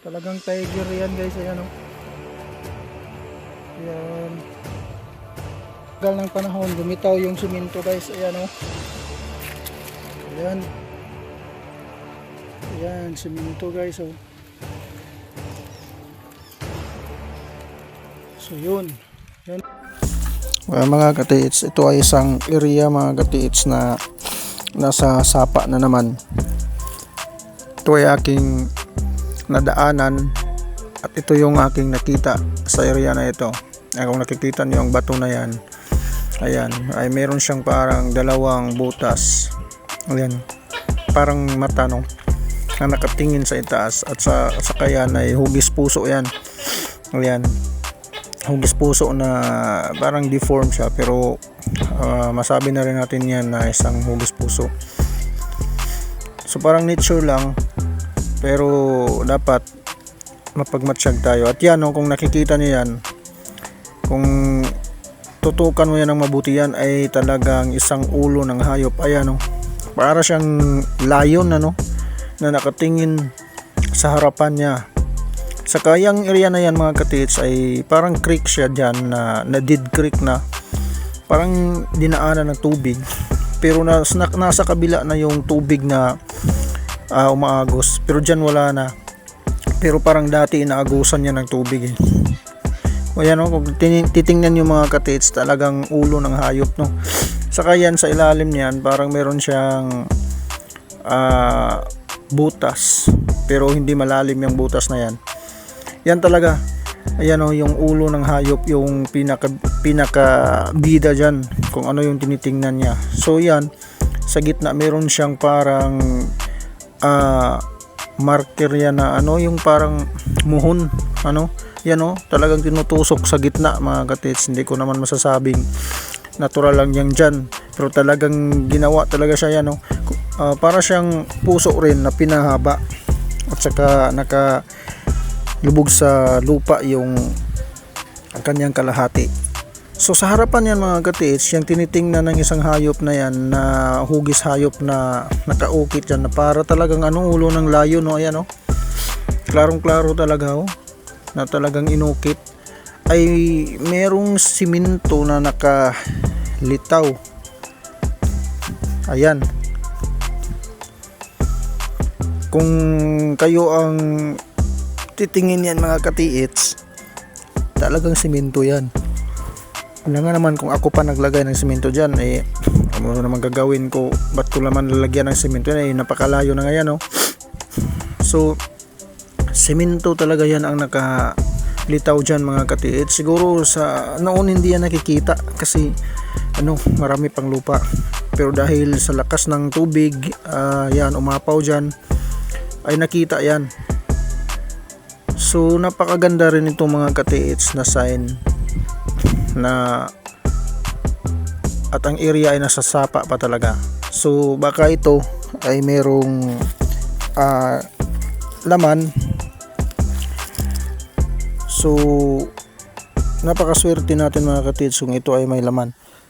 Talagang tiger yan guys, ayan oh. Ayan. Tagal ng panahon, lumitaw yung simento guys, ayan oh. Ayan. Ayan, simento guys oh. So yun. Yan. Mga katiits, ito ay isang area mga katiits na nasa sapa na naman. Ito ay aking nadaanan at ito yung aking nakita sa area na ito. Kung nakikita niyo yung bato na yan, ayan, ay meron siyang parang dalawang butas. Ayan, parang mata no, na nakatingin sa itaas at sa kayan ay hugis puso yan. Ayan, hugis puso na parang deform siya, pero masabi na rin natin yan na isang hugis puso. So parang nature lang, pero dapat mapagmatsyag tayo. At yan, no, kung nakikita niyo yan, kung tutukan mo yan ng mabuti, yan ay talagang isang ulo ng hayop. Ayan, no, para siyang lion na nakatingin sa harapan niya. Sa kayang area na yan mga katiits ay parang creek siya dyan, na dead creek na parang dinaanan ng tubig, pero nasa kabila na yung tubig na umaagos, pero dyan wala na, pero parang dati inaagusan niya ng tubig eh. O yan o, kung titingnan yung mga katiits, talagang ulo ng hayop no. Saka yan sa ilalim niyan parang meron siyang butas, pero hindi malalim yung butas na yan. Yan talaga, ayan o, yung ulo ng hayop, yung pinaka bida dyan kung ano yung tinitingnan niya. So yan, sa gitna meron siyang parang marker yan na ano, yung parang muhon, ano, yan o, talagang tinutusok sa gitna mga katiits. Hindi ko naman masasabing natural lang yan dyan, pero talagang ginawa talaga siya yan o. Para siyang puso rin na pinahaba at saka naka lubog sa lupa yung kanyang kalahati. So sa harapan yan mga katiits, yung tinitingnan ng isang hayop na yan, na hugis hayop na nakaukit yan, na para talagang ulo ng layon no. Ayan o, klarong klaro talaga o, na talagang inukit. Ay merong simento na nakalitaw. Ayan, kung kayo ang titingin yan mga katiits, talagang simento yan. Ano nga naman kung ako pa naglagay ng simento dyan, eh ano naman gagawin ko? Ba't ko naman lalagyan ng simento yan? Eh napakalayo na nga yan oh. So simento talaga yan ang nakalitaw dyan mga katiits. Siguro sa noon hindi yan nakikita kasi marami pang lupa, pero dahil sa lakas ng tubig, yan umapaw dyan, ay nakita yan. So napakaganda rin itong mga katiits na sign na at ang area ay nasa sapa pa talaga. So baka ito ay merong laman. So napakaswerte natin mga katiits kung ito ay may laman.